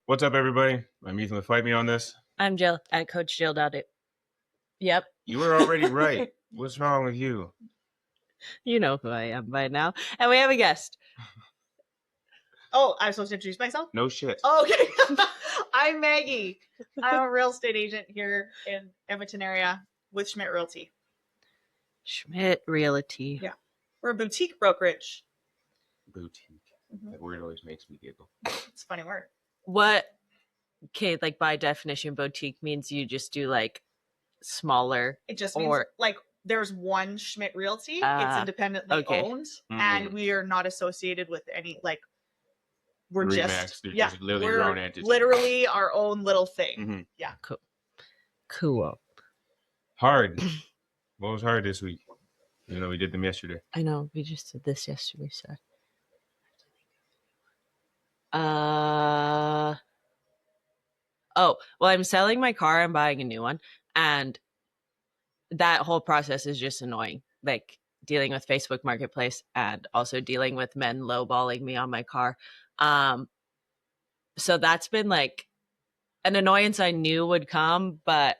What's up, everybody? I'm Ethan with Fight Me on this. I'm Jill at Coach Jill. Yep. You were already right. What's wrong with you? You know who I am by now. And we have a guest. Oh, I'm supposed to introduce myself? No shit. Oh, okay. I'm Maggie. I'm a real estate agent here in Edmonton area with SCHMIDT Realty. SCHMIDT Realty. Yeah. We're a boutique brokerage. Boutique. That word always makes me giggle. It's a funny word. What, okay, like by definition, boutique means you just do like smaller. It just means like there's one SCHMIDT Realty. It's independently owned, and we are not associated with any, like, we're Remax, just literally your own entity. Literally our own little thing. Yeah. Cool. Hard. What was hard this week? Even though we did them yesterday. I know. We just did this yesterday, so. Oh, well, I'm selling my car. I'm buying a new one. And that whole process is just annoying. Like dealing with Facebook Marketplace and also dealing with men lowballing me on my car. So that's been like an annoyance I knew would come, but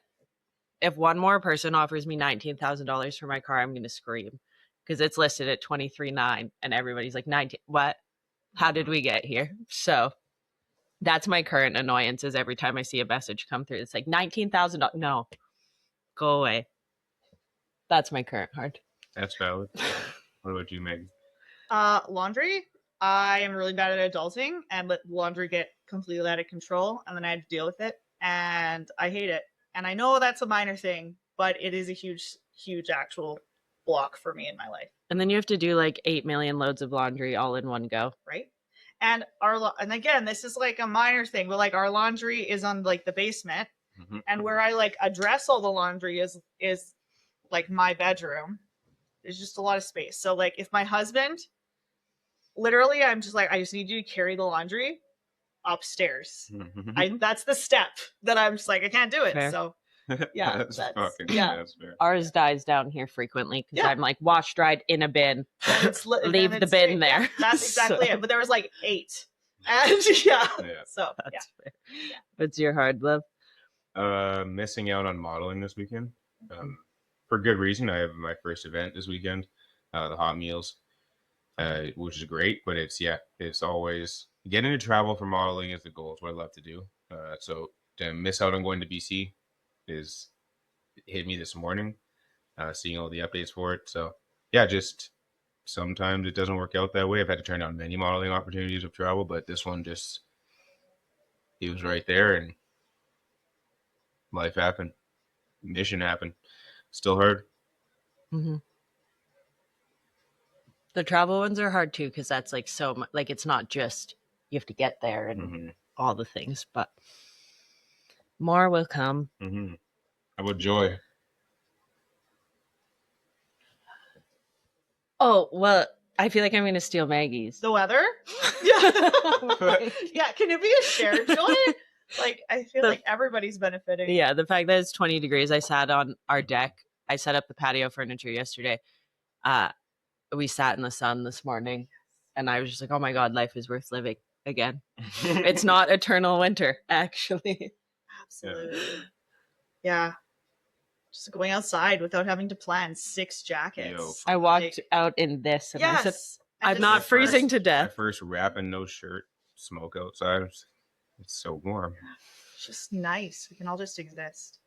if one more person offers me $19,000 for my car, I'm going to scream because it's listed at $23,900 and everybody's like 19. What? How did we get here? So that's my current annoyance is every time I see a message come through, it's like $19,000. No, go away. That's my current hard. That's valid. What about you, Maggie? Laundry. I am really bad at adulting and let laundry get completely out of control, and then I had to deal with it, and I hate it. And I know that's a minor thing, but it is a huge, huge actual block for me in my life. And then you have to do like 8 million loads of laundry all in one go. Right. And and again, this is like a minor thing, but like our laundry is on like the basement, and where I like address all the laundry is like my bedroom. There's just a lot of space. So like if my husband, literally, I'm just like, I just need you to carry the laundry upstairs. That's the step that I'm just like, I can't do it. Fair. So yeah, that's fair. Ours dies down here frequently because I'm like wash dried in a bin. Leave the bin there. Yeah, that's exactly it. But there was like 8. And so that's fair. What's your hard, love? Missing out on modeling this weekend. For good reason. I have my first event this weekend, the Hot Meals, which is great, but it's always getting to travel for modeling is the goal. It's what I love to do. So to miss out on going to BC hit me this morning, seeing all the updates for it. So yeah, just sometimes it doesn't work out that way. I've had to turn down many modeling opportunities of travel, but this one he was right there, and life happened. Mission happened. Still hard. The travel ones are hard too because that's like so much. Like it's not just you have to get there and all the things, but more will come. How about Joy? Oh, well, I feel like I'm going to steal Maggie's. The weather? Yeah. Yeah. Can it be a shared joy? Like, I feel like everybody's benefiting. Yeah. The fact that it's 20 degrees. I sat on our deck. I set up the patio furniture yesterday. We sat in the sun this morning and I was just like, oh my God, life is worth living again. It's not eternal winter, actually. Absolutely. Yeah. Just going outside without having to plan 6 jackets. I walked out in this and I said, I'm not freezing to death. My first wrap and no shirt, smoke outside. It's so warm. It's just nice. We can all just exist.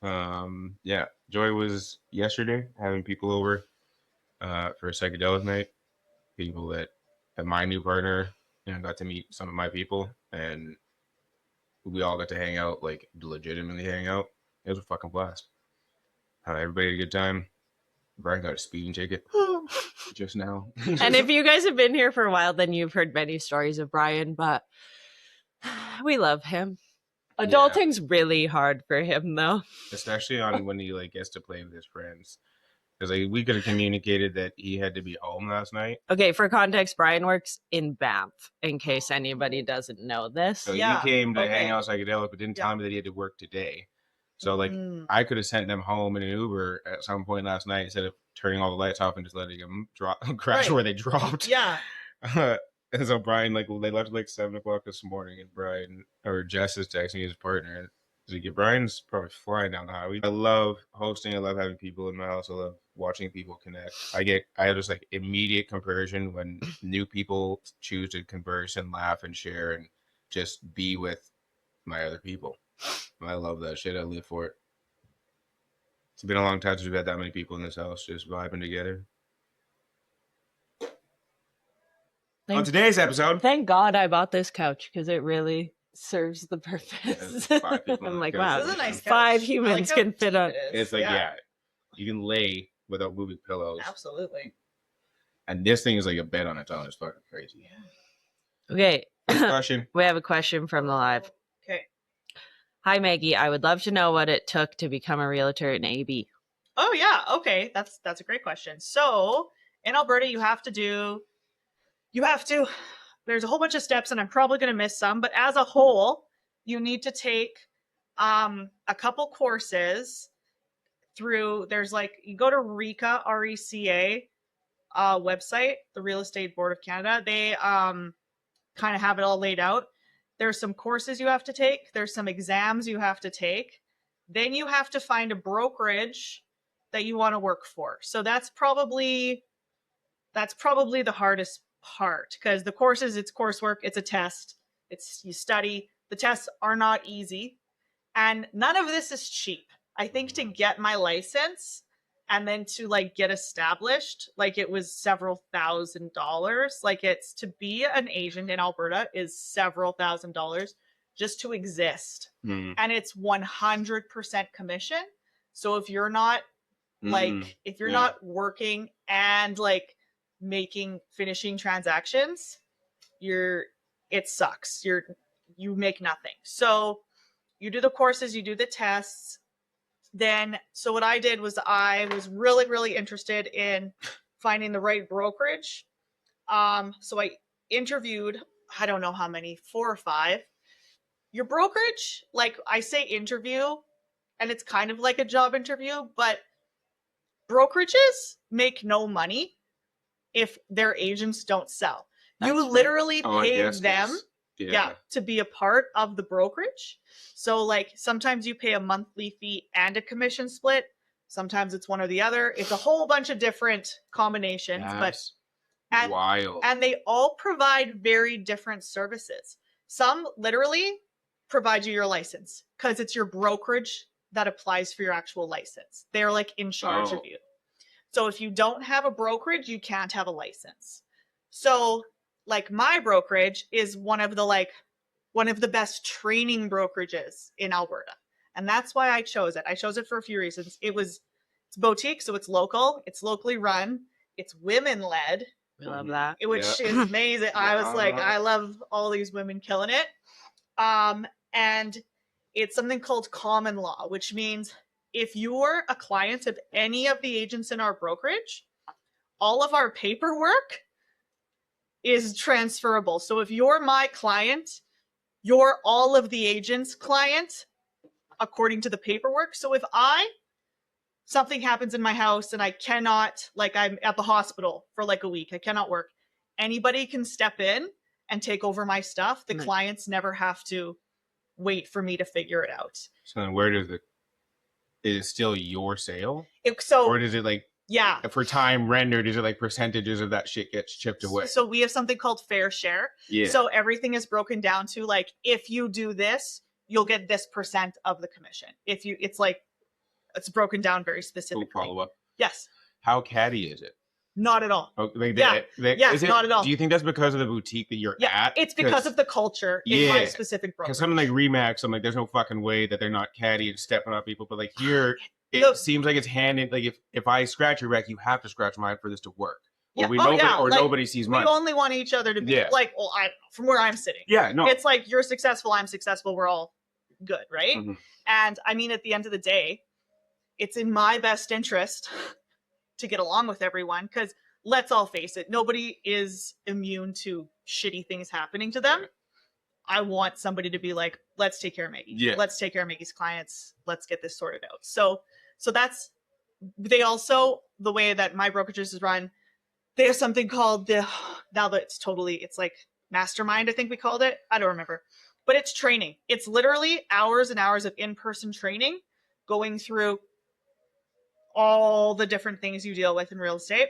Yeah. Joy was yesterday having people over for a psychedelic night. People that have my new partner, and I got to meet some of my people, and we all got to hang out, like legitimately hang out. It was a fucking blast. Everybody had a good time. Brian got a speeding ticket just now. And if you guys have been here for a while, then you've heard many stories of Brian, but we love him. Adulting's really hard for him, though. Especially on when he like gets to play with his friends. Because like, we could have communicated that he had to be home last night. Okay, for context, Brian works in Banff, in case anybody doesn't know this. So he came to hang out psychedelic, but didn't tell me that he had to work today. So like I could have sent them home in an Uber at some point last night instead of turning all the lights off and just letting them crash where they dropped. Yeah. And so Brian, like, they left at like 7 o'clock this morning, and Brian or Jess is texting his partner. And he's like, yeah, Brian's probably flying down the highway. I love hosting. I love having people in my house. I love watching people connect. I have just like immediate conversion when new people choose to converse and laugh and share and just be with my other people. I love that shit. I live for it. It's been a long time since we've had that many people in this house just vibing together. On today's episode, Thank God I bought this couch because it really serves the purpose. Yeah, 5 people on I'm the like, couch. wow, This is a nice couch. 5 I humans like how can fit deep on. it is. it's like, yeah, you can lay without moving pillows. Absolutely. And this thing is like a bed on its own. It's fucking crazy. Okay, Question. we have a question from the live. Okay. Hi, Maggie. I would love to know what it took to become a realtor in AB. Oh yeah, okay. That's a great question. So in Alberta, there's a whole bunch of steps, and I'm probably gonna miss some, but as a whole, you need to take a couple courses through you go to RECA, RECA website, the Real Estate Board of Canada. They kind of have it all laid out. There's some courses you have to take, there's some exams you have to take. Then you have to find a brokerage that you want to work for. So that's probably the hardest part, because the courses, it's coursework, it's a test, you study. The tests are not easy, and none of this is cheap. I think to get my license and then to like get established, like it was several $1,000s. Like it's to be an agent in Alberta is several $1,000s just to exist. And it's 100% commission. So if you're not not working and like finishing transactions, it sucks. You make nothing. So you do the courses, you do the tests. Then, so what I did was I was really, really interested in finding the right brokerage. So I interviewed, I don't know how many, 4 or 5. Your brokerage, like I say interview, and it's kind of like a job interview, but brokerages make no money if their agents don't sell. You literally pay them to be a part of the brokerage. So like sometimes you pay a monthly fee and a commission split. Sometimes it's one or the other. It's a whole bunch of different combinations. Wild. And they all provide very different services. Some literally provide you your license because it's your brokerage that applies for your actual license. They're like in charge of you. So if you don't have a brokerage, you can't have a license. So like my brokerage is one of the best training brokerages in Alberta. And that's why I chose it. I chose it for a few reasons. It's boutique, so it's local, it's locally run, it's women led. We love that. Which is amazing. I was like, I love all these women killing it. And it's something called common law, which means if you're a client of any of the agents in our brokerage, all of our paperwork is transferable. So if you're my client, you're all of the agents' client according to the paperwork. So if something happens in my house and I cannot, like I'm at the hospital for like a week, I cannot work, anybody can step in and take over my stuff. The clients never have to wait for me to figure it out. So then where does is it still your sale? Or does it like, for time rendered, is it like percentages of that shit gets chipped away? So we have something called fair share. Yeah. So everything is broken down to like, if you do this, you'll get this % of the commission. It's broken down very specifically. Follow up. Yes. How catty is it? Not at all. Oh, not at all. Do you think that's because of the boutique that you're at? It's because of the culture in my specific brokerage. Because something like Remax, I'm like, there's no fucking way that they're not catty and stepping on people. But like here, it seems like it's handed. Like if I scratch your wreck, you have to scratch mine for this to work. Or nobody sees mine. We only want each other to be like, well, from where I'm sitting. Yeah, no. It's like you're successful, I'm successful, we're all good, right? Mm-hmm. And I mean, at the end of the day, it's in my best interest to get along with everyone, because let's all face it, nobody is immune to shitty things happening to them. I want somebody to be like, let's take care of Maggie. Yeah. Let's take care of Maggie's clients. Let's get this sorted out. So that's, they also, the way that my brokerages is run, they have something called now that it's like mastermind, I think we called it. I don't remember. But it's training. It's literally hours and hours of in-person training going through all the different things you deal with in real estate.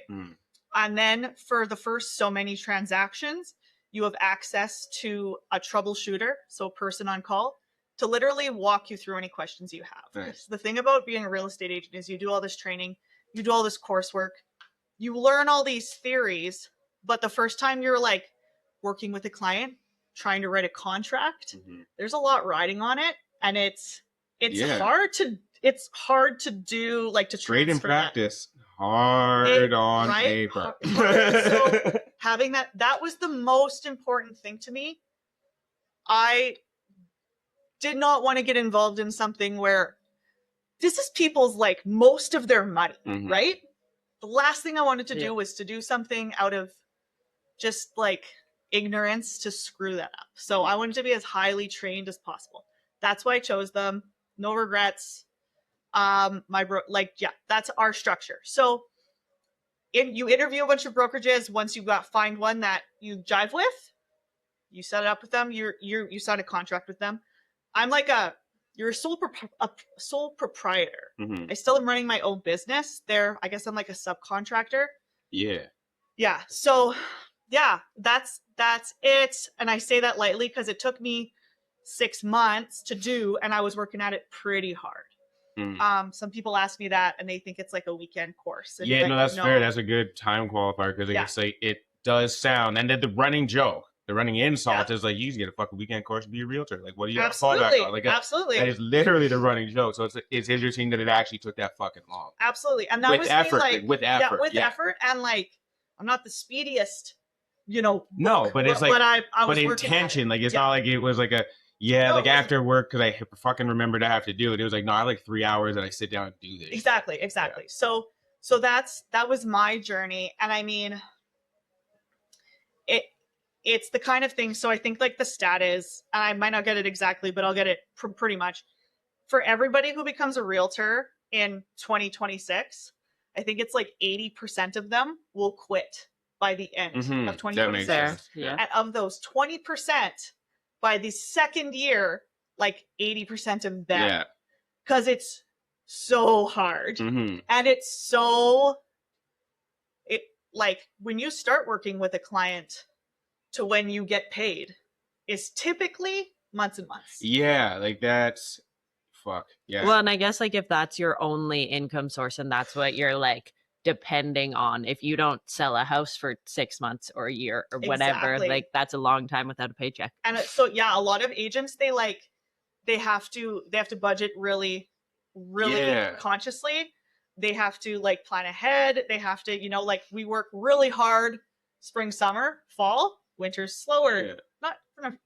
And then for the first so many transactions, you have access to a troubleshooter, so a person on call, to literally walk you through any questions you have. Nice. The thing about being a real estate agent is you do all this training, you do all this coursework, you learn all these theories, but the first time you're like working with a client, trying to write a contract, there's a lot riding on it, and it's hard to do, like, to Straight in transfer that. practice, hard on right? paper. So having that was the most important thing to me. I did not want to get involved in something where this is people's, like, most of their money, right? The last thing I wanted to do was to do something out of just, like, ignorance to screw that up. So I wanted to be as highly trained as possible. That's why I chose them. No regrets. That's our structure. So you interview a bunch of brokerages. Once you find one that you jive with, you set it up with them. You sign a contract with them. I'm like you're a sole proprietor. I still am running my own business there. I guess I'm like a subcontractor. Yeah. So yeah, that's it. And I say that lightly because it took me 6 months to do, and I was working at it pretty hard. Some people ask me that, and they think it's like a weekend course. And Yeah, no, that's fair. That's a good time qualifier, because I guess like it does sound, and then the running joke, the running insult is like, you get a fucking weekend course to be a realtor. Like, what do you have to fall back on? Like, absolutely. That is literally the running joke. So it's interesting that it actually took that fucking long. Absolutely, and that with was effort, me, like, with effort, with effort, and like, I'm not the speediest, you know. No, but it's like, but I was but working intention. Like, it's Yeah. not like it was like a. Yeah, like after work, because I fucking remembered I have to do it. It was like, no, I have like 3 hours that I sit down and do this. Exactly. Yeah. So that was my journey, and I mean, it's the kind of thing. So I think like the stat is, and I might not get it exactly, but I'll get it pretty much. For everybody who becomes a realtor in 2026, I think it's like 80% of them will quit by the end of 2026. That makes sense. Yeah. And of those 20%, by the second year, like 80% of them, because it's so hard, and it's like when you start working with a client to when you get paid is typically months and months. Yeah, like that's fuck. Yeah. Well, and I guess like if that's your only income source and that's what you're like depending on, if you don't sell a house for 6 months or a year or whatever, like that's a long time without a paycheck. And so yeah, a lot of agents, they have to budget really consciously. They have to like plan ahead. They have to, you know, like we work really hard spring, summer, fall, winter's slower.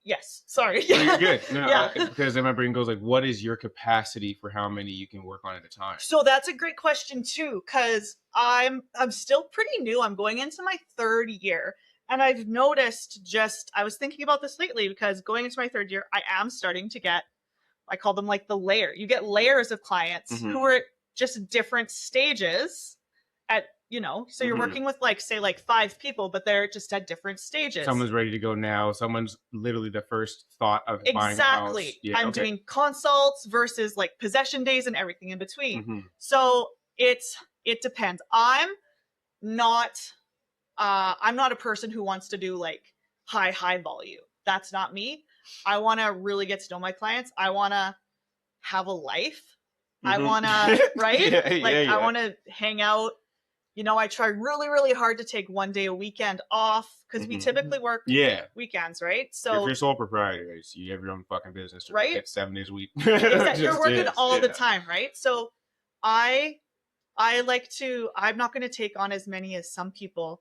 Yes, sorry. No, you're good. No, because then my brain goes like, what is your capacity for how many you can work on at a time? So that's a great question too, because I'm still pretty new. I'm going into my 3rd year, and I've noticed I was thinking about this lately, because going into my 3rd year, I am starting to get, I call them like the layer. You get layers of clients who are at just different stages at, you know, so you're working with like, say like 5 people, but they're just at different stages. Someone's ready to go now. Someone's literally the first thought of buying a house. Yeah, I'm doing consults versus like possession days and everything in between. So it depends. I'm not a person who wants to do like high volume. That's not me. I want to really get to know my clients. I want to have a life. I want to, right? I want to hang out. You know, I try really, really hard to take one day a weekend off, because we typically work weekends, right? So if you're sole proprietor, you have your own fucking business, right? It's 7 days a week. Exactly. You're working all the time, right? So I like to. I'm not going to take on as many as some people.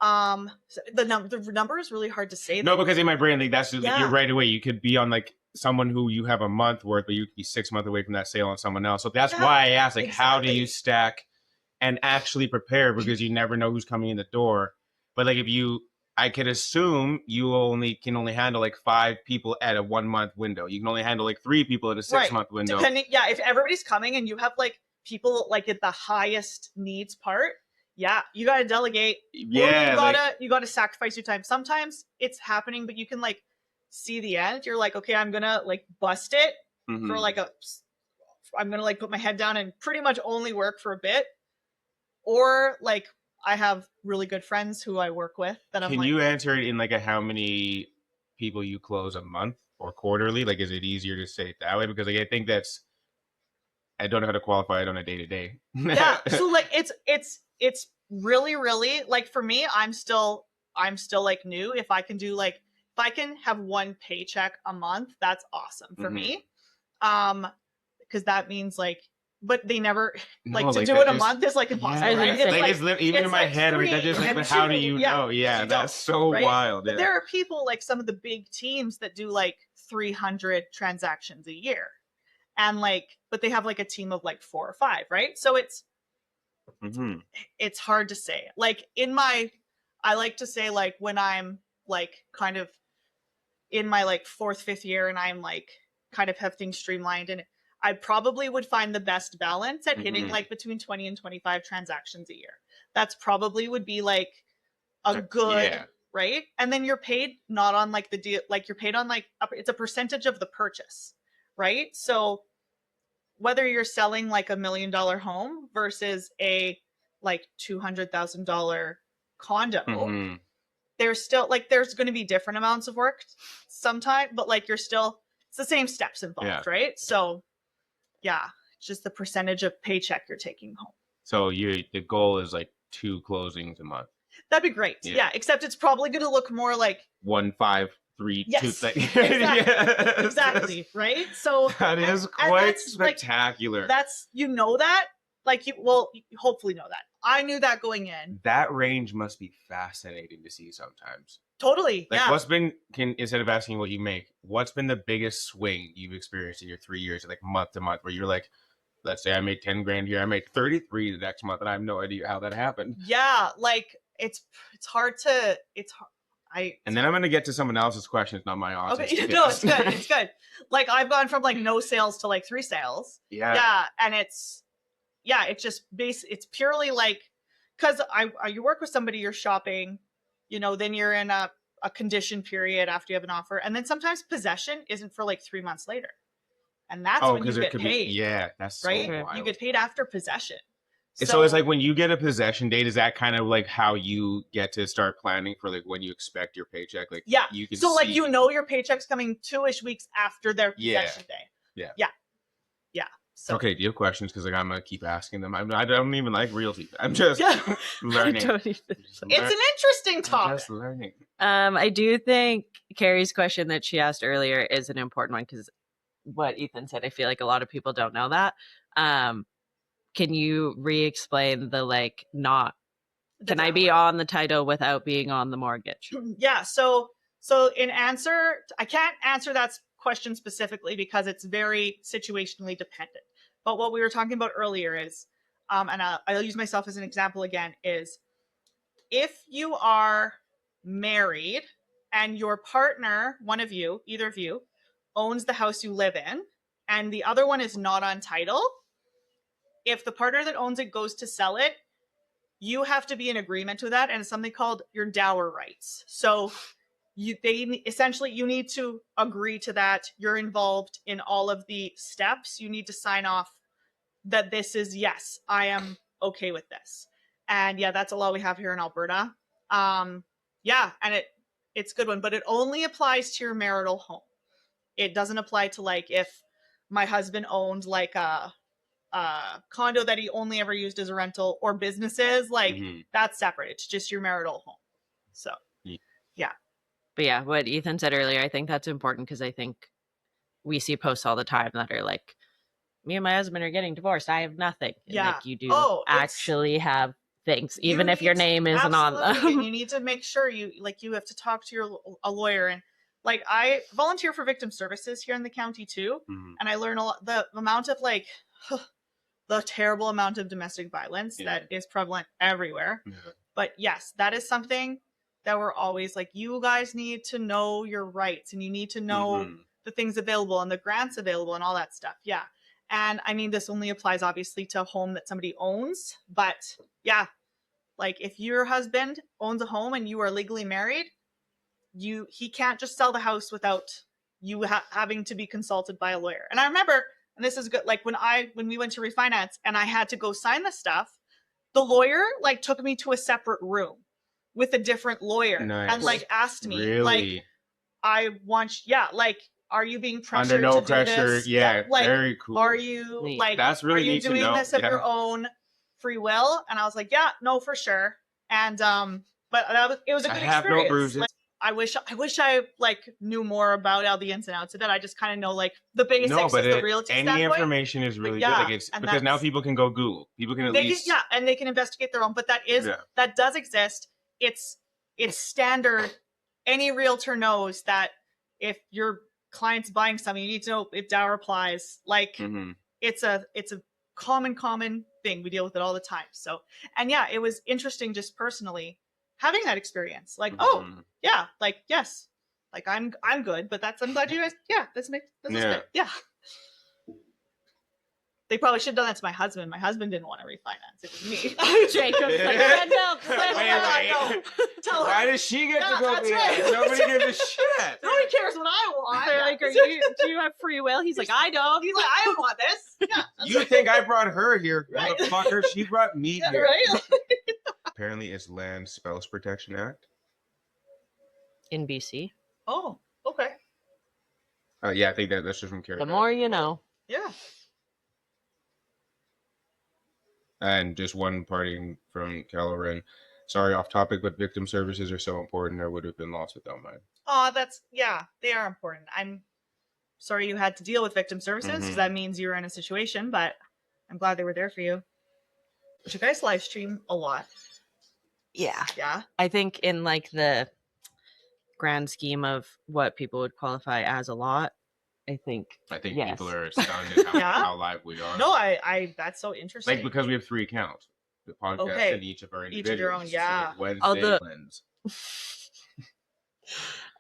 The number is really hard to say. No, because in my brain, like that's just, you're right away. You could be on like someone who you have a month worth, but you could be 6 months away from that sale on someone else. So that's why I asked, like, how do you stack and actually prepare, because you never know who's coming in the door. But like I could assume you can only handle like 5 people at a 1 month window. You can only handle like 3 people at a 6 month window. Depending, if everybody's coming and you have like people like at the highest needs part, Yeah, you gotta delegate. Yeah, Or you gotta sacrifice your time. Sometimes it's happening, but you can like see the end. You're like, okay, I'm gonna like bust it for like I'm gonna like put my head down and pretty much only work for a bit. Or like I have really good friends who I work with that I'm Can like, you answer it in like a how many people you close a month or quarterly? Like, is it easier to say it that way? Because like I think I don't know how to qualify it on a day to day. yeah. So like it's really, really like for me, I'm still like new. If I can do like if I can have one paycheck a month, that's awesome for me. Because that means like, but they never like to do it a month is like impossible. Yeah, right? it's like like, it's even in my like head, like that just like, but how do you know? Yeah, you that's don't, so right? wild. But Yeah. there are people like some of the big teams that do like 300 transactions a year, and like, but they have like a team of like 4 or 5, right? So it's hard to say. Like I like to say like when I'm like kind of in my like 4th, 5th year and I'm like kind of have things streamlined, and I probably would find the best balance at hitting like between 20 and 25 transactions a year. That's probably would be like a good, right? And then you're paid not on like the deal, like you're paid on like it's a percentage of the purchase, right? So whether you're selling like $1 million home versus a like $200,000 condo, there's still like there's going to be different amounts of work sometime, but like you're still it's the same steps involved, right? So yeah, it's just the percentage of paycheck you're taking home. So the goal is like 2 closings a month. That'd be great. Yeah, except it's probably going to look more like 1, 5, 3, 2. Exactly. Exactly. Right. So that is quite spectacular. Like, that's that. Like you hopefully know that. I knew that going in. That range must be fascinating to see sometimes. Totally. Like what's been instead of asking what you make, what's been the biggest swing you've experienced in your 3 years, like month to month, where you're like, let's say I made 10 grand here, I made 33 the next month, and I have no idea how that happened. Yeah, like it's hard to and then I'm gonna get to someone else's questions, not my own. Okay, no, it's good. It's good. Like I've gone from like no sales to like 3 sales. Yeah, and it's just it's purely like because you work with somebody, you're shopping, then you're in a condition period after you have an offer, and then sometimes possession isn't for like 3 months later, and that's when you get paid. That's right. So wild. You get paid after possession. So it's like when you get a possession date, is that kind of like how you get to start planning for like when you expect your paycheck? Like you can like your paycheck's coming 2-ish weeks after their possession day. Yeah. So. Okay, do you have questions? Because like I'm gonna keep asking them. I don't even like realty. I'm just learning. It's an interesting topic. I'm just learning. I do think Carrie's question that she asked earlier is an important one because what Ethan said, I feel like a lot of people don't know that. Can you re-explain the like can I be on the title without being on the mortgage? Yeah. So in answer, I can't answer that question specifically because it's very situationally dependent. But what we were talking about earlier is, and I'll use myself as an example again, is if you are married and your partner, either of you, owns the house you live in, and the other one is not on title, if the partner that owns it goes to sell it, you have to be in agreement with that, and it's something called your dowry rights. So you need to agree to that. You're involved in all of the steps. You need to sign off that this is, yes, I am okay with this. And that's a law we have here in Alberta. And it's a good one, but it only applies to your marital home. It doesn't apply to like if my husband owned like a condo that he only ever used as a rental or businesses, like that's separate. It's just your marital home. So yeah. But what Ethan said earlier, I think that's important because I think we see posts all the time that are like, me and my husband are getting divorced. I have nothing. And like you do actually have things, even if your name isn't on them. And you need to make sure you have to talk to a lawyer. And like I volunteer for victim services here in the county too. And I learn a lot, the amount of like the terrible amount of domestic violence that is prevalent everywhere. But yes, that is something that we're always like, you guys need to know your rights and you need to know the things available and the grants available and all that stuff. Yeah. And I mean, this only applies obviously to a home that somebody owns, but Like if your husband owns a home and you are legally married, he can't just sell the house without you having to be consulted by a lawyer. And I remember, and this is good, like when we went to refinance and I had to go sign the stuff, the lawyer like took me to a separate room with a different lawyer and like asked me Really? like, I want, like, are you being pressured under no to pressure? do this? Yeah, like, very cool. Are you Neat. like, That's really are you neat to doing know. this of Yeah. your own free will? And I was like, yeah, no, for sure. And but it was a good I have experience. no bruises. Like, I wish I like knew more about all the ins and outs of it. I just kind of know like the basics No, but of the realty any standpoint. information is really yeah, good. Like it's and because now that's- people can go Google. People can at least and they can investigate their own. But that does exist. It's standard. Any realtor knows that if your client's buying something, you need to know if dowry applies. Like it's a common thing. We deal with it all the time. So, and yeah, it was interesting just personally having that experience. Like, oh yeah, like yes, like I'm good. But I'm glad you guys. Yeah, this is good. Yeah. They probably should have done that to my husband. My husband didn't want to refinance. It was me. Jacob's like, Wait. Tell her. Why does she get to go that's be right. Nobody gives a shit. Nobody cares what I want. They're like, do you have free will? He's like, I don't. He's like, I don't want this. Yeah. You think I brought her here, Right. motherfucker? She brought me Yeah, here. right? Apparently, it's Land Spouse Protection Act. In BC. Oh, okay. Yeah, I think that's just from Carrie. The more you know. Yeah. And just one parting from Calloran. Sorry, off topic, but victim services are so important. I would have been lost without mine. Oh, they are important. I'm sorry you had to deal with victim services because that means you were in a situation, but I'm glad they were there for you. Did you guys live stream a lot? Yeah. Yeah. I think in like the grand scheme of what people would qualify as a lot, I think yes. People are stunned at how live we are. No, I that's so interesting. Like because we have 3 accounts. The podcast and each of our individuals. Each of their own, yeah. So Wednesday cleanse.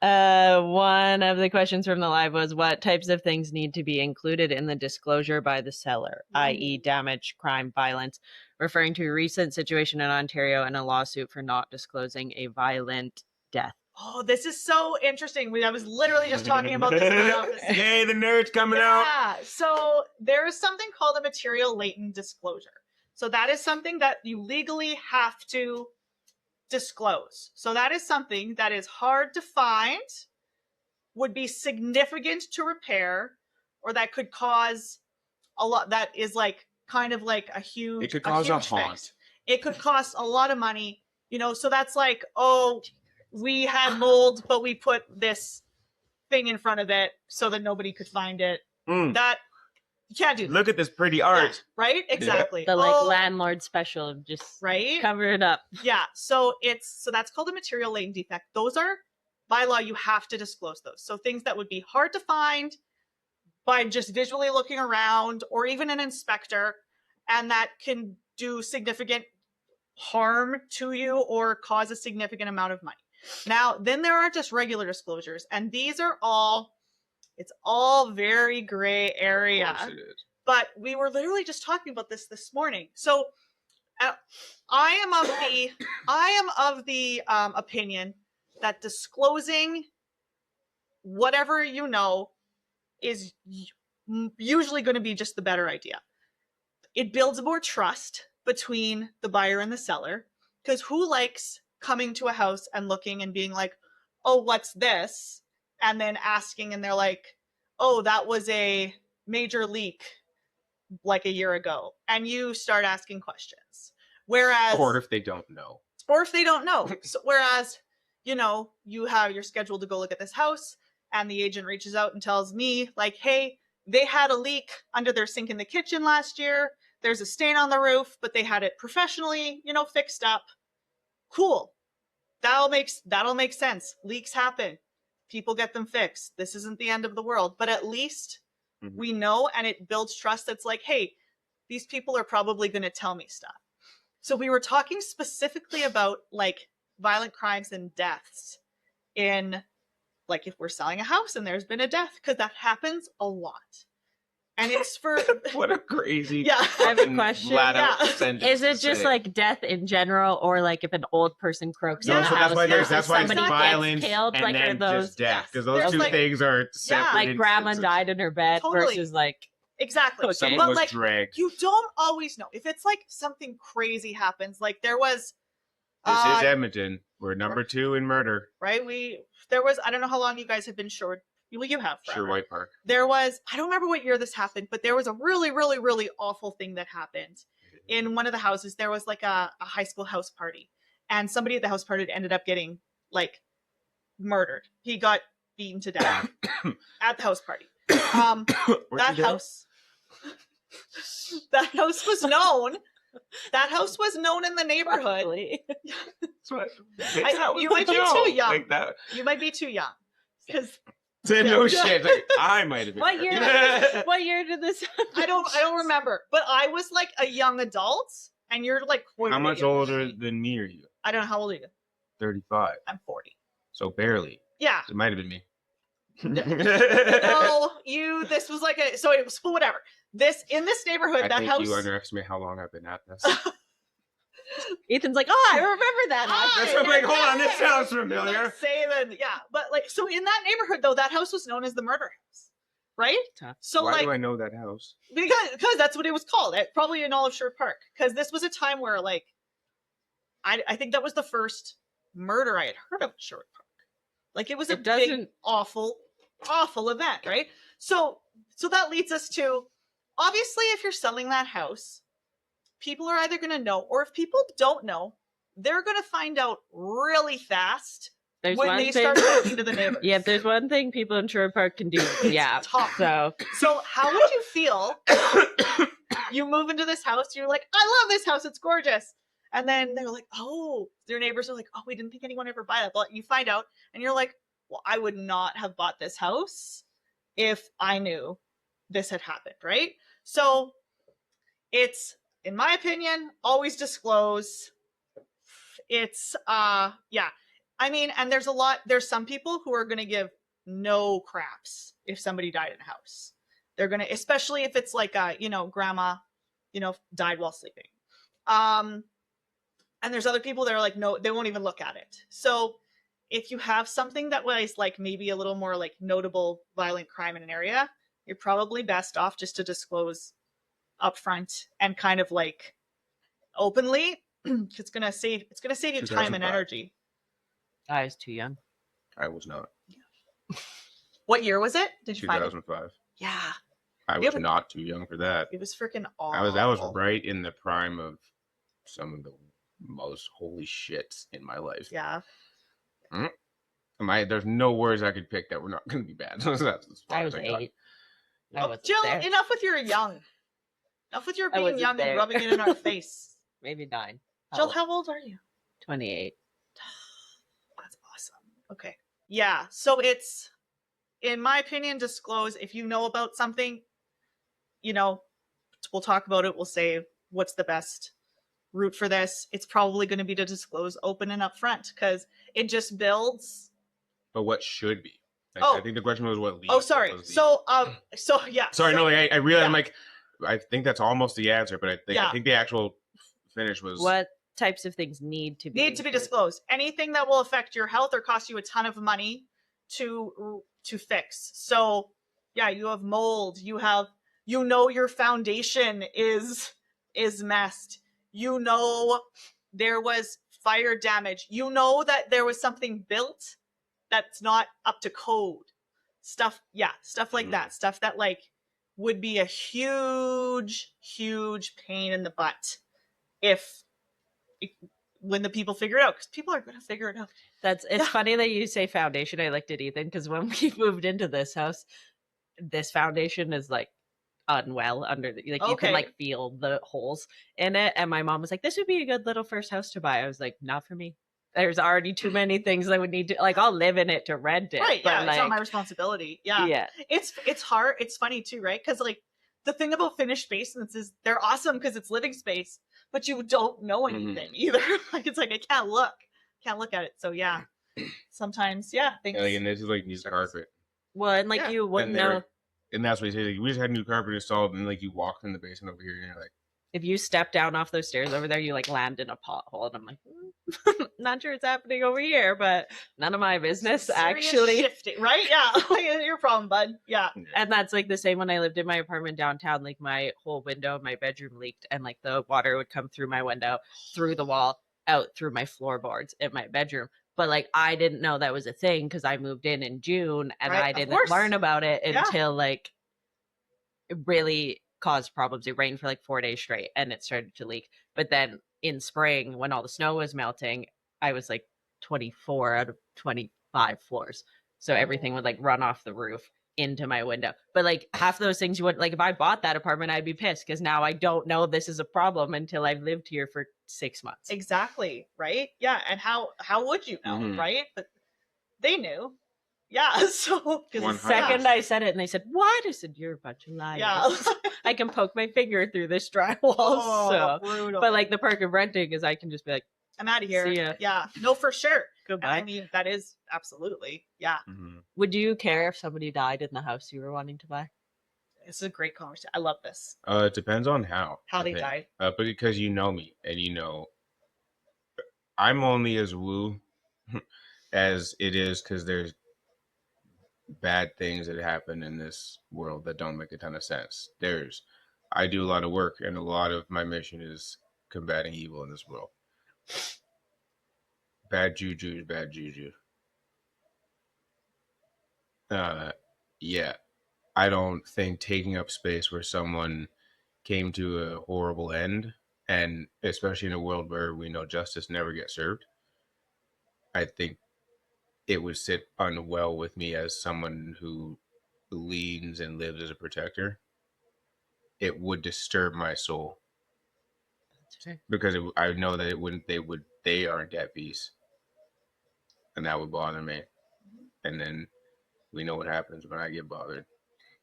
One of the questions from the live was, what types of things need to be included in the disclosure by the seller, i.e. damage, crime, violence, referring to a recent situation in Ontario and a lawsuit for not disclosing a violent death. Oh, this is so interesting. I was literally just talking about this in the office. Yay, the nerds coming out. Yeah. So there is something called a material latent disclosure. So that is something that you legally have to disclose. So that is something that is hard to find, would be significant to repair, or that could cause a lot. That is like kind of like a huge. It could cause a huge haunt. fix. It could cost a lot of money. So that's like, oh, we had mold, but we put this thing in front of it so that nobody could find it. That you can't do. Look at this pretty art. Yeah, right? Exactly. The landlord special, just right? cover it up. Yeah. So that's called a material latent defect. Those are by law, you have to disclose those. So things that would be hard to find by just visually looking around or even an inspector, and that can do significant harm to you or cause a significant amount of money. Now, then there are just regular disclosures, and these are it's all very gray area. Of course it is. But we were literally just talking about this morning. So I am of the opinion that disclosing whatever you know is usually going to be just the better idea. It builds more trust between the buyer and the seller, because who likes coming to a house and looking and being like, oh, what's this? And then asking, and they're like, oh, that was a major leak like a year ago. And you start asking questions. Whereas, or if they don't know. So, whereas, you're scheduled to go look at this house, and the agent reaches out and tells me like, hey, they had a leak under their sink in the kitchen last year. There's a stain on the roof, but they had it professionally, fixed up. Cool. That'll make sense. Leaks happen. People get them fixed. This isn't the end of the world, but at least we know, and it builds trust. That's like, hey, these people are probably going to tell me stuff. So we were talking specifically about like violent crimes and deaths in, like, if we're selling a house and there's been a death, because that happens a lot. and it's for What a crazy. yeah. I have a question. Yeah. Is it just like death in general, or like if an old person croaks No, in the so house, that's why that's why it's somebody gets violence killed, and like are then those just death, because Yes. those two There's, like- things are separate. like grandma instances. died in her bed Totally. versus like Exactly. Okay. Someone But was like dragged. you don't always know if it's like something crazy happens. Like there was This is Edmonton. We're number 2 in murder. right. There was I don't know how long you guys have been short. Well, you have forever. Sure, White Park. There was I don't remember what year this happened, but there was a really, really, really awful thing that happened in one of the houses. There was like a high school house party, and somebody at the house party ended up getting like murdered. He got beaten to death at the house party. That house was known. That house was known in the neighborhood. You might be too young. Like that. You might be too young because No shit. Like, I might have been. What year? What year did this happen? I don't remember. But I was like a young adult, and you're like How much older than me are you? I don't know how old are you. 35. I'm 40. So barely. Yeah. It might have been me. No, this was like so it was whatever. In this neighborhood, I that think house. you underestimate how long I've been at this. Ethan's like, oh, I remember that. Ah, That's what I'm like, hold on, this sounds familiar. Let's say then, yeah, but like so in that neighborhood though, that house was known as the murder house, right? Tough. So Why like do I know that house? because that's what it was called, probably in all of Sherwood Park. Because this was a time where like I think that was the first murder I had heard of in Sherwood Park. Like it was a big, awful event, right? So that leads us to obviously if you're selling that house, people are either going to know, or if people don't know, they're going to find out really fast There's when one they thing. start talking to the neighbors. Yeah, if there's one thing people in Sherwood Park can do, yeah. tough. So how would you feel? You move into this house, you're like, I love this house, it's gorgeous. And then they're like, oh, their neighbors are like, oh, we didn't think anyone ever buy that. But you find out, and you're like, well, I would not have bought this house if I knew this had happened, right? So it's, in my opinion, always disclose. It's yeah. I mean, and there's some people who are gonna give no craps if somebody died in a house. They're gonna, especially if it's like grandma, died while sleeping. And there's other people that are like, no, they won't even look at it. So if you have something that was like maybe a little more like notable violent crime in an area, you're probably best off just to disclose upfront and kind of like openly. It's gonna save you time and energy. I was too young. I was not. What year was it? Did you find it? 2005. Yeah, I was not too young for that. it was freaking awful. That was right in the prime of some of the most holy shits in my life. Yeah. There's no words I could pick that were not going to be bad. That's as far I was as got. 8. I wasn't Jill, there. enough with your young. Enough with your I being wasn't young there. and rubbing it in our face. Maybe 9. Jill, how old are you? 28. That's awesome. Okay. Yeah. So it's, in my opinion, disclose if you know about something, we'll talk about it. We'll say what's the best route for this. It's probably going to be to disclose open and upfront because it just builds. But what should be? Oh. I think the question was what leads. Oh, sorry. So yeah. Sorry, so, no, I realized yeah. I'm like, I think that's almost the answer, but I think the actual finish was What types of things need to be disclosed? Anything that will affect your health or cost you a ton of money to fix. So yeah, you have mold, you have, your foundation is messed. There was fire damage. That there was something built that's not up to code. Stuff like that. Stuff that like would be a huge, huge pain in the butt when the people figure it out, because people are going to figure it out. It's funny that you say foundation. I looked at Ethan because when we moved into this house, this foundation is like unwell under you can like feel the holes in it. And my mom was like, this would be a good little first house to buy. I was like, not for me. There's already too many things I would need to, like, I'll live in it to rent it. Right, but yeah, like, it's not my responsibility. Yeah. Yeah. It's hard. It's funny too, right? Because like the thing about finished basements is they're awesome because it's living space, but you don't know anything either. Like it's like I can't look at it. So yeah, sometimes things. and this is like new carpet. Well, and like you wouldn't know. And that's what he said. Like, we just had new carpet installed, and like you walked in the basement over here, and you're like, If you step down off those stairs over there, you like land in a pothole, and I'm like, not sure what's happening over here, but none of my business Serious actually. shifting, right? Yeah, your problem, bud. Yeah. And that's like the same when I lived in my apartment downtown. Like my whole window in my bedroom leaked, and like the water would come through my window, through the wall, out through my floorboards in my bedroom. But like I didn't know that was a thing because I moved in June, and Right, I of didn't course. learn about it Yeah. until like it really caused problems. It rained for like 4 days straight, and it started to leak. But then in spring, when all the snow was melting, I was like 24 out of 25 floors. So everything would like run off the roof into my window. But like half those things you would like if I bought that apartment, I'd be pissed because now I don't know this is a problem until I've lived here for 6 months. Exactly. Right. Yeah. And how would you know? Mhm. Right. But they knew. Yeah. So The 100%. second I said it, and they said, "What?" I said, "You're a bunch of liars." yeah. I can poke my finger through this drywall. Oh, So, brutal. but like the perk of renting is I can just be like, I'm out of here. See ya. Yeah. No, for sure. "Goodbye." I mean, that is absolutely. Yeah. Mhm. Would you care if somebody died in the house you were wanting to buy? This is a great conversation. I love this. It depends on how How I they think. died. But because you know me, and you know, I'm only as woo as it is because there's bad things that happen in this world that don't make a ton of sense. I do a lot of work, and a lot of my mission is combating evil in this world. Bad juju is bad juju. Yeah, I don't think taking up space where someone came to a horrible end, and especially in a world where we know justice never gets served, I think it would sit unwell with me as someone who leans and lives as a protector. It would disturb my soul because I know that it wouldn't. They aren't at peace, and that would bother me. And then we know what happens when I get bothered.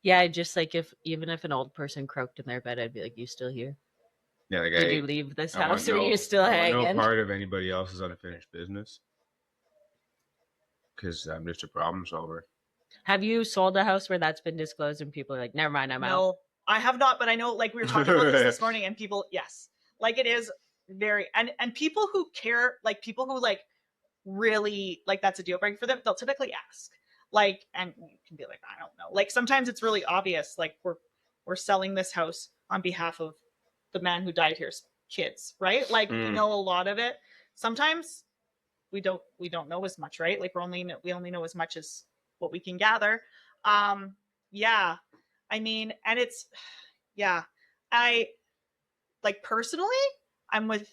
Yeah, just like even if an old person croaked in their bed, I'd be like, "You still here? Yeah, like Did you leave this I want house, or are you still I want hanging?" no part of anybody else's unfinished business because I'm just a problem solver. Have you sold a house where that's been disclosed and people are like, "Never mind, I'm out"? No, I have not, but I know like we were talking about this morning, and people, yes, like it is very and people who care, like people who like really like that's a deal breaker for them, they'll typically ask. Like, and you can be like, I don't know. Like sometimes it's really obvious, like we're selling this house on behalf of the man who died here's kids, right? Like we know a lot of it. Sometimes we don't know as much, right? Like we only know as much as what we can gather. Yeah. I mean, and it's yeah. I like personally, I'm with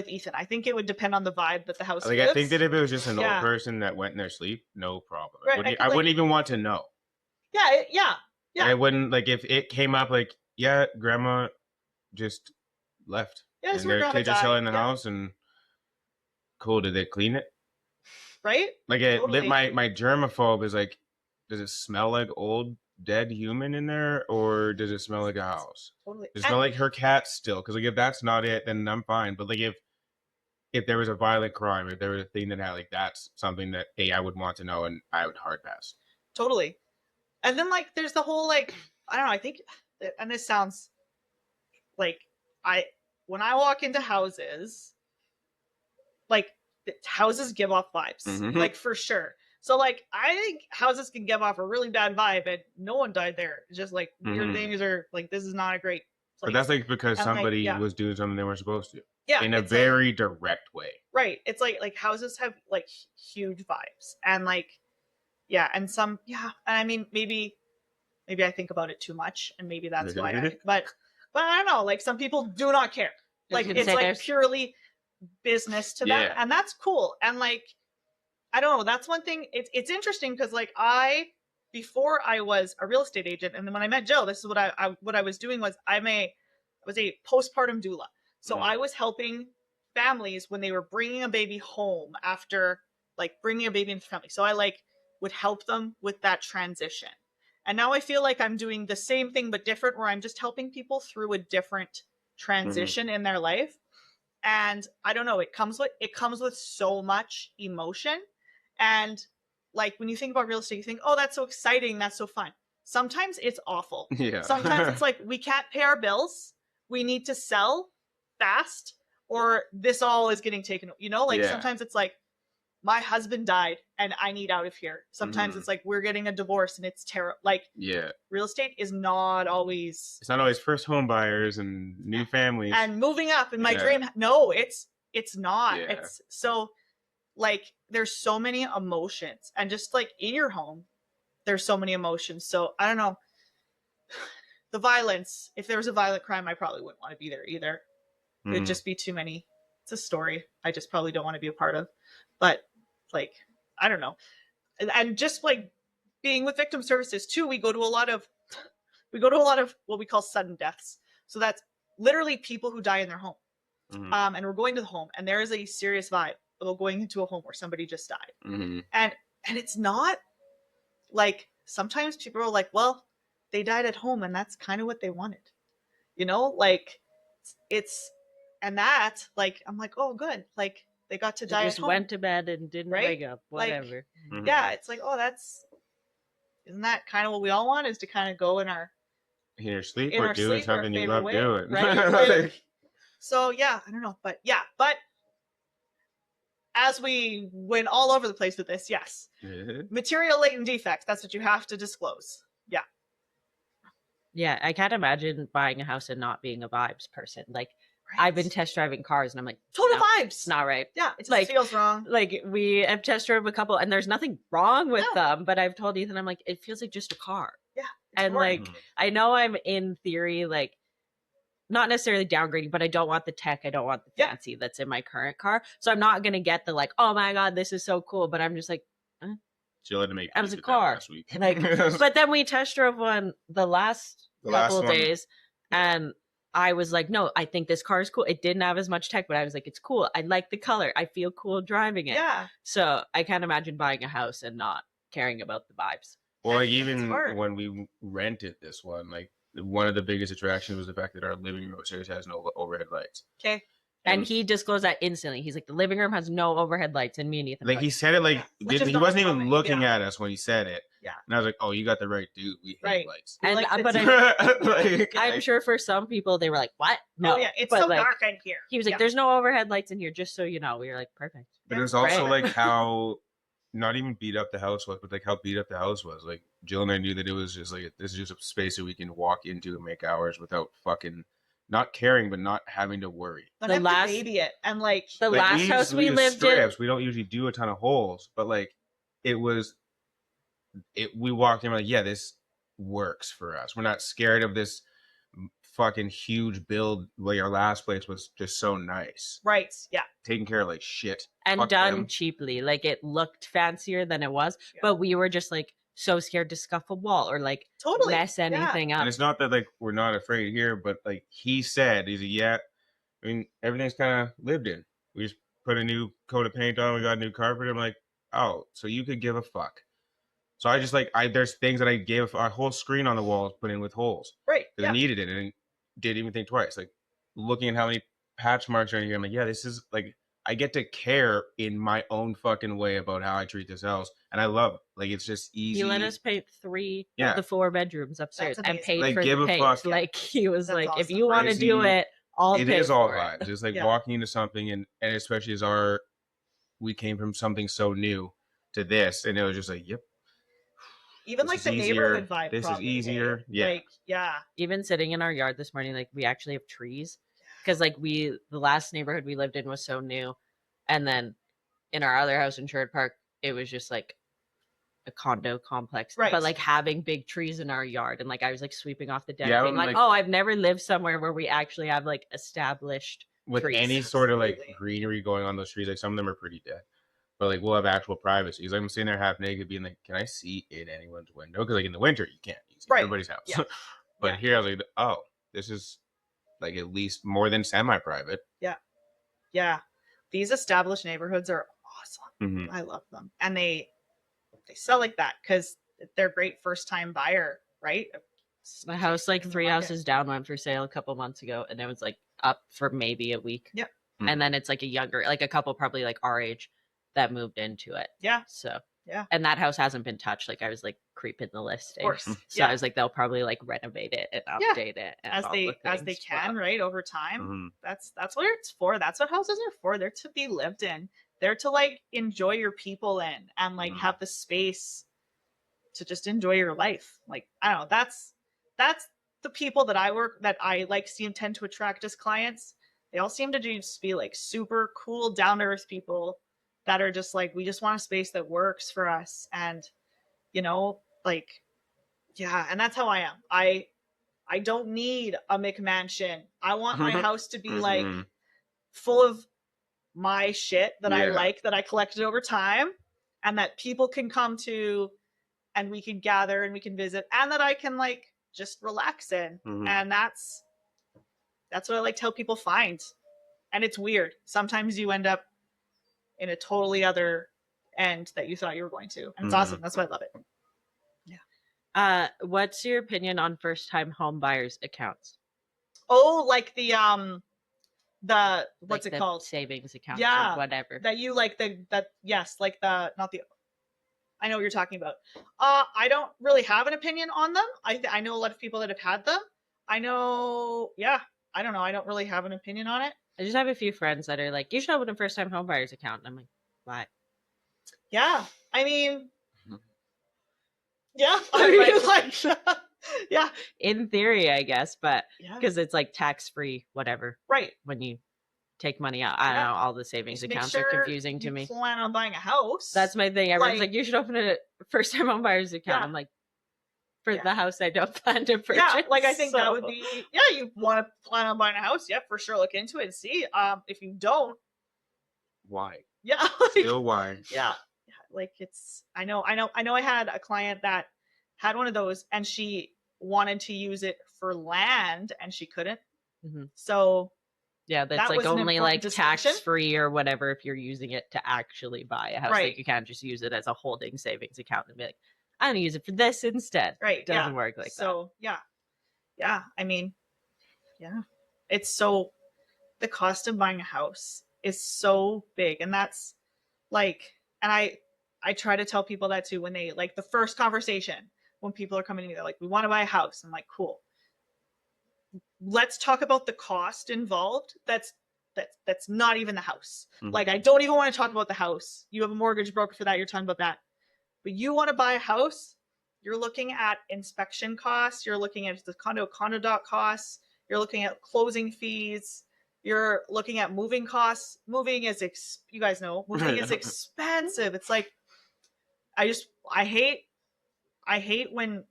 Ethan. I think it would depend on the vibe that the house Like gives. I think that if it was just an Yeah. old person that went in their sleep, no problem. Right, I wouldn't even want to know. Yeah, yeah. Yeah. I wouldn't like if it came up like, yeah, grandma just left. Yeah, that's and where their grandma kids are still died. in the Yeah. house, and cool, did they clean it? Right? Like Totally. my germaphobe is like, does it smell like old dead human in there, or does it smell like a house? Totally. Does it smell like her cat still? Because like if that's not it, then I'm fine. But like if there was a violent crime, if there was a thing that had like that's something that I would want to know, and I would hard pass. Totally. And then like there's the whole like I don't know, I think and this sounds like when I walk into houses, like houses give off vibes. Mhm. Like for sure. So like I think houses can give off a really bad vibe, and no one died there. It's just like weird Mhm. things are like this is not a great place. But that's like because And, like, somebody yeah. was doing something they weren't supposed to. yeah, In a it's like- very direct way. right. It's like houses have like huge vibes, and like yeah, and some yeah, and I mean maybe I think about it too much, and maybe that's why. But I don't know. Like some people do not care. Like You can it's say like there's- purely business to them, Yeah. and that's cool. And like I don't know. That's one thing. It's interesting because like before I was a real estate agent, and then when I met Jill, this is what I was doing was I was a postpartum doula. So I was helping families when they were bringing a baby home after like bringing a baby into the family. So I like would help them with that transition. And now I feel like I'm doing the same thing but different, where I'm just helping people through a different transition in their life. And I don't know, it comes with so much emotion. And like when you think about real estate, you think, oh, that's so exciting, that's so fun. sometimes it's awful. Yeah. Sometimes it's like, we can't pay our bills. We need to sell fast, or this all is getting taken. You know, like Yeah. sometimes it's like, my husband died and I need out of here. Sometimes Mhm. it's like, we're getting a divorce and it's terrible. Like, Yeah. real estate is not always, It's not always first home buyers and new families. and moving up in my Yeah. dream. No, it's not. Yeah. It's so, like, there's so many emotions, and just like in your home, there's so many emotions. So I don't know. The violence, if there was a violent crime, I probably wouldn't want to be there either. It'd Mhm. just be too many. It's a story I just probably don't want to be a part of. But like, I don't know. And just like being with victim services too, we go to a lot of what we call sudden deaths. So that's literally people who die in their home. Mhm. And we're going to the home, and there is a serious vibe of going into a home where somebody just died. Mhm. And it's not like, sometimes people are like, well, they died at home and that's kind of what they wanted. You know, like it's, and that, like, I'm like, oh, good. Like, they got to They die at just home. went to bed and didn't Right? wake up. Like, Whatever. Mhm. Yeah, it's like, oh, isn't that kind of what we all want, is to kind of go in our In your sleep in or our doing sleep, our something you favorite love way, doing. right? Like, So yeah, I don't know, but yeah, but as we went all over the place with this, yes, material latent defects, that's what you have to disclose. Yeah. Yeah, I can't imagine buying a house and not being a vibes person. Like, I've been test driving cars and I'm like, total no, vibes. it's not right. Yeah, it just Like- feels wrong. Like, we have test drove a couple and there's nothing wrong with No. them, but I've told Ethan, I'm like, it feels like just a car. Yeah, it's And boring. like, I know I'm in theory, like, not necessarily downgrading, but I don't want the tech, I don't want the Yeah. fancy that's in my current car. So I'm not gonna get the like, oh my god, this is so cool. But I'm just like, Jill had to make That was peace a with that car. last week. Like, but then we test drove one the last The last couple one. days, and I was like, no, I think this car is cool. It didn't have as much tech, but I was like, it's cool. I like the color. I feel cool driving it. Yeah. So I can't imagine buying a house and not caring about the vibes. Well, like It's even hard. when we rented this one, like one of the biggest attractions was the fact that our living room upstairs has no overhead lights. Okay. And he disclosed that instantly. He's like, the living room has no overhead lights, and me and Ethan. Like he said it like Yeah, which is he not wasn't even common, looking yeah. at us when he said it. Yeah. And I was like, "Oh, you got the right dude. We hate Right. lights." We And like the but tea. Like, I'm sure for some people they were like, what? No, Oh yeah, it's but so like, dark in here. He was like, Yeah. there's no overhead lights in here, just so you know. We were like, perfect. But Yeah. it was also Right. like how not even beat up the house was, but like how beat up the house was. Like Jill and I knew that it was just like this is just a space that we can walk into and make hours without fucking not caring, but not having to worry. Don't the have last- to baby it, and like The Like, last house we use lived in, strips. We don't usually do a ton of holes, but like it was. We walked in, we're like, yeah, this works for us. We're not scared of this fucking huge build. Like our last place was just so nice, right, yeah, taken care of like shit, and Fuck done them. cheaply. Like it looked fancier than it was, Yeah. but we were just like so scared to scuff a wall or like totally mess anything up. And it's not that like we're not afraid here, but like he said, he's like, yeah, I mean everything's kind of lived in. We just put a new coat of paint on. We got a new carpet. I'm like, oh, so you could give a fuck. So I just like there's things that I gave our whole screen on the walls put in with holes right, because yeah, I needed it and didn't even think twice. Like looking at how many patch marks are in here, I'm like, yeah, this is like I get to care in my own fucking way about how I treat this house, and I love it. Like it's just easy. He let us paint 3 Yeah. of the 4 bedrooms upstairs That's and amazing. paid Like, for give the a paint. fuck. Like he was That's like, if awesome. you want to do Crazy. it, I'll It pay is all for it. vibes. It's like Yeah. walking into something, and especially as we came from something so new to this, and it was just like, yep, even this like is the easier. neighborhood vibe. This is probably, easier. hey? Yeah. like yeah, Even sitting in our yard this morning, like we actually have trees because like the last neighborhood we lived in was so new, and then in our other house in Sherwood Park, it was just like a condo complex, Right. but like having big trees in our yard, and like I was like sweeping off the deck, Yeah, being like, like- oh, I've never lived somewhere where we actually have like established With trees. any sort of like Absolutely. greenery going on those trees, like some of them are pretty dead, but like we'll have actual privacy. Because I'm sitting there half naked, being like, "Can I see in anyone's window?" Because like in the winter, you can't. You see Right. everybody's house. Yeah. But Yeah. here, I was like, "Oh, this is like at least more than semi-private." yeah. These established neighborhoods are awesome. Mhm. I love them, and they sell like that because they're great first time buyer, right? The house like In the 3 market. houses down went for sale a couple months ago, and it was like up for maybe a week. Yep. And then it's like a younger, like a couple probably like our age that moved into it. Yeah. So Yeah. And that house hasn't been touched. Like I was like creeping the listing. Of course. So Yeah. I was like, they'll probably like renovate it and Yeah. update it and as all they the as they things, can, but- right, over time. Mhm. That's what it's for. That's what houses are for. They're to be lived in. They're to like enjoy your people in and like Mhm. have the space to just enjoy your life. Like I don't know. That's the people that I like tend to attract as clients. They all seem to just be like super cool, down to earth people that are just like, we just want a space that works for us. And you know, like, yeah, and that's how I am. I don't need a McMansion. I want my house to be like Mhm. full of my shit that I Yeah. like, that I collected over time, and that people can come to, and we can gather and we can visit, and that I can like just relax in. Mhm. And that's what I like to help people find. And it's weird. Sometimes you end up in a totally other end that you thought you were going to. And it's Mhm. awesome. That's why I love it. What's your opinion on first time home buyers accounts? Oh, like the what's Like it the called? Savings accounts Yeah. or whatever. That you like yes, like the not the I know what you're talking about. I don't really have an opinion on them. I know a lot of people that have had them. I know, yeah. I don't know. I don't really have an opinion on it. I just have a few friends that are like, you should open a first time home buyers account. And I'm like, why? Yeah. I mean, Mhm. yeah. I mean, like, yeah. In theory, I guess, but Yeah. because it's like tax free, whatever, Right. when you take money out. I don't Yeah. know. All the savings Just make accounts sure are confusing to you me. plan on buying a house. That's my thing. Everyone's like- like, you should open a first time home buyers account. Yeah. I'm like, for Yeah. the house I don't plan to purchase. Yeah, like I think that so- would be, yeah, you want to plan on buying a house, yeah, for sure, look into it and see. If you don't, Why? yeah, Still why? yeah, like it's, I know I had a client that had one of those and she wanted to use it for land and she couldn't. Mhm. So Yeah, that's that like was an only important like tax distinction. free or whatever if you're using it to actually buy a house. Right. Like you can't just use it as a holding savings account and be like, I'm gonna use it for this instead. Right. Doesn't yeah. work like that. So yeah, I mean, yeah, it's so, the cost of buying a house is so big, and that's like, and I try to tell people that too when they like the first conversation when people are coming to me, they're like, we want to buy a house. I'm like, cool, let's talk about the cost involved. That's not even the house. Mhm. Like, I don't even want to talk about the house. You have a mortgage broker for that. You're talking about that. But you want to buy a house, you're looking at inspection costs. You're looking at the condo doc costs. You're looking at closing fees. You're looking at moving costs. Moving is, you guys know, moving is expensive. It's like, I hate when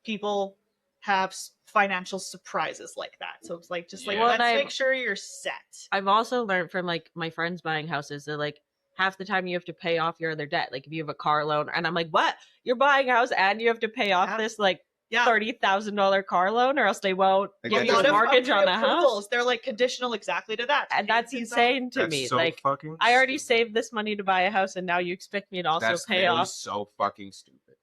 people have financial surprises like that. So it's like, just like, Yeah. let's Well, and make sure you're set. I've also learned from like my friends buying houses that like half the time you have to pay off your other debt. Like if you have a car loan, and I'm like, what? You're buying a house and you have to pay off Yeah. this like Yeah. $30,000 car loan, or else they won't Like, give that's you lot a just- mortgage on a house. pre-approvals, they're like conditional exactly to that. And that's insane to That's me. so like fucking. I already stupid. saved this money to buy a house, and now you expect me to also That's pay literally off. so fucking stupid.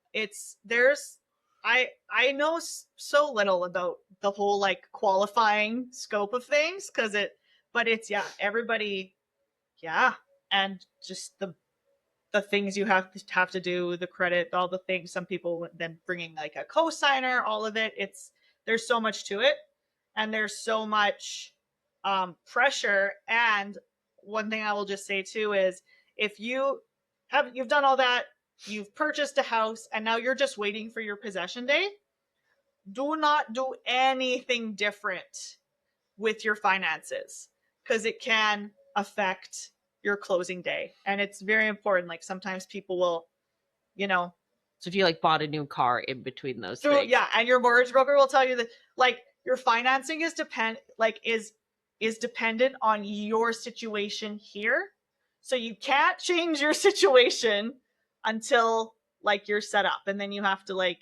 I know so little about the whole like qualifying scope of things but it's, yeah, everybody, yeah, and just the things you have to do, the credit, all the things. Some people then bringing like a co-signer, all of it. There's so much to it, and there's so much pressure. And one thing I will just say too is, if you've done all that, you've purchased a house, and now you're just waiting for your possession day, do not do anything different with your finances, because it can affect your closing day. And it's very important. Like sometimes people will, So if you like bought a new car in between those things, yeah, and your mortgage broker will tell you that like your financing is dependent on your situation here. So you can't change your situation until like you're set up, and then you have to like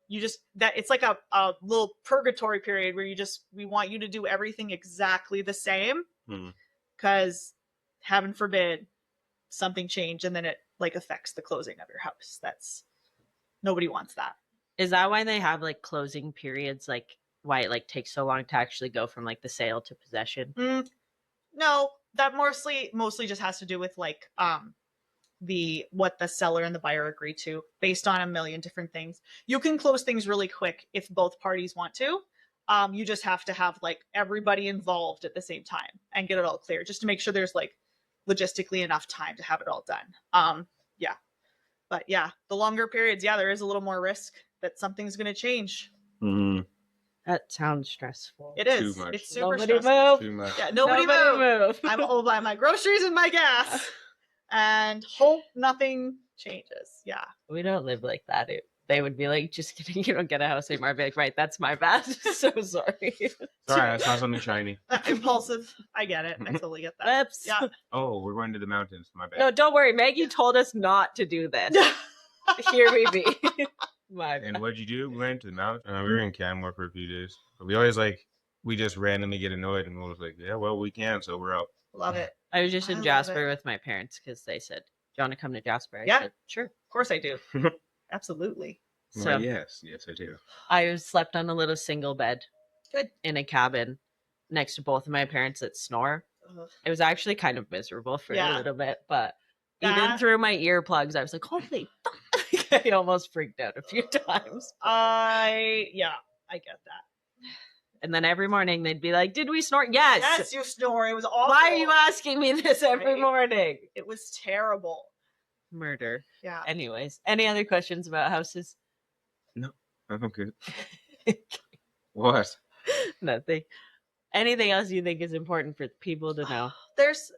you just, that it's like a little purgatory period where we want you to do everything exactly the same, because heaven forbid something change and then it like affects the closing of your house. That's, nobody wants that. is that why they have like closing periods? Like why it like takes so long to actually go from like the sale to possession? No, that mostly just has to do with like what the seller and the buyer agree to based on a million different things. You can close things really quick if both parties want to. You just have to have like everybody involved at the same time and get it all clear, just to make sure there's like logistically enough time to have it all done. Yeah. But yeah, the longer periods, yeah, there is a little more risk that something's going to change. Mm-hmm. That sounds stressful. It is. Too much. It's super Nobody stressful. move. Too much. Yeah, nobody move. move. I'm all buy my groceries and my gas and hope nothing changes. Yeah. We don't live like that. They would be like, just kidding, you don't get a house anymore. I'd be like, right, that's my bad. So sorry. Sorry, I saw something shiny. Impulsive. I get it. I totally get that. Oops. Yeah. Oh, we're going to the mountains. My bad. No, don't worry. Maggie told us not to do this. Here we be. My bad. And what'd you do? We went to the mountain. We were in Canmore for a few days. But we always we just randomly get annoyed and we'll just like, yeah, well, we can, so we're out. Love it. I was just I in love Jasper it. with my parents because they said, do you want to come to Jasper? I Yeah. said, sure. Of course I do. Absolutely. So Well, yes, I do. I slept on a little single bed. Good. In a cabin next to both of my parents that snore. Ugh. It was actually kind of miserable for a little bit, but even That- through my earplugs, I was like, holy fuck. I almost freaked out a few times. I get that. And then every morning they'd be like, did we snore? Yes. Yes, you snore. It was awful. Why are you asking me this every Right? morning? It was terrible. Murder. Yeah. Anyways, any other questions about houses? I'm good. What? Nothing. Anything else you think is important for people to know? There's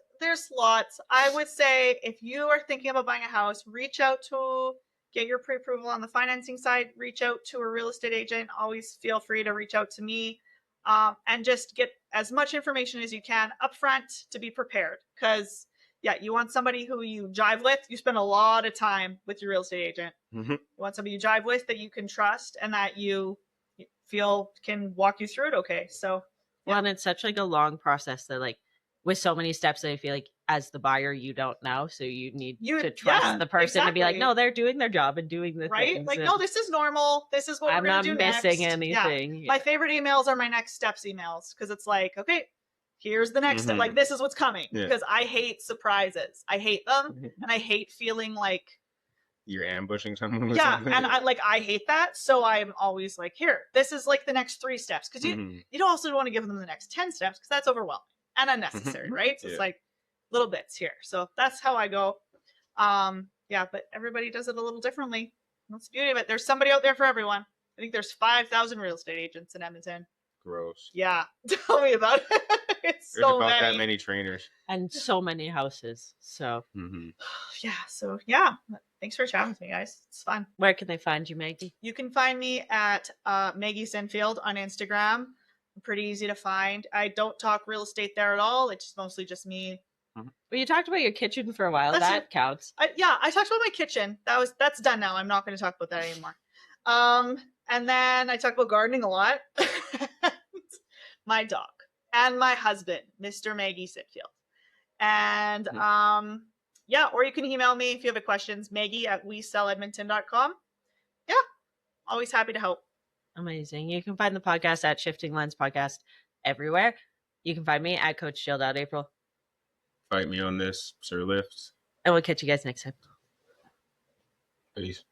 lots. I would say if you are thinking about buying a house, reach out to get your pre-approval on the financing side. Reach out to a real estate agent. Always feel free to reach out to me, and just get as much information as you can up front to be prepared. Because yeah, you want somebody who you jive with. You spend a lot of time with your real estate agent. Mm-hmm. You want somebody you jive with that you can trust and that you feel can walk you through it. Okay, so. Well, and it's such like a long process that like with so many steps that I feel like as the buyer you don't know, so you need to trust the person to be like, exactly. no, they're doing their job and doing the Right? things. Like, and no, this is normal. This is what I'm we're not gonna do missing next. anything. Yeah. My favorite emails are my next steps emails because it's like, okay, here's the next step. Mhm. Like, this is what's coming. Yeah. Because I hate surprises. I hate them, and I hate feeling like You're ambushing someone with yeah, something? and I hate that. So I'm always like, here, this is like the next 3 steps because Mhm. you don't also want to give them the next 10 steps because that's overwhelming and unnecessary, right? So Yeah. it's like little bits here. So that's how I go. Yeah, but everybody does it a little differently. That's the beauty of it. There's somebody out there for everyone. I think there's 5,000 real estate agents in Edmonton. Gross. Yeah, tell me about it. It's There's so about many. that many trainers. and so many houses. So Mm-hmm. Yeah, so yeah. Thanks for chatting with me, guys. It's fun. where can they find you, Maggie? You can find me at Maggie Sinfield on Instagram. I'm pretty easy to find. I don't talk real estate there at all. It's mostly just me. Well, you talked about your kitchen for a while. That's That counts. I talked about my kitchen. That's done now. I'm not going to talk about that anymore. And then I talk about gardening a lot. My dog and my husband, Mr. Maggie Sinfield. And yeah, or you can email me if you have any questions, Maggie@WeSellEdmonton.com. Yeah, always happy to help. Amazing. You can find the podcast at Shifting Lens Podcast everywhere. You can find me at Coach Jill.April. Fight me on this, Sir Lifts. And we'll catch you guys next time. Peace.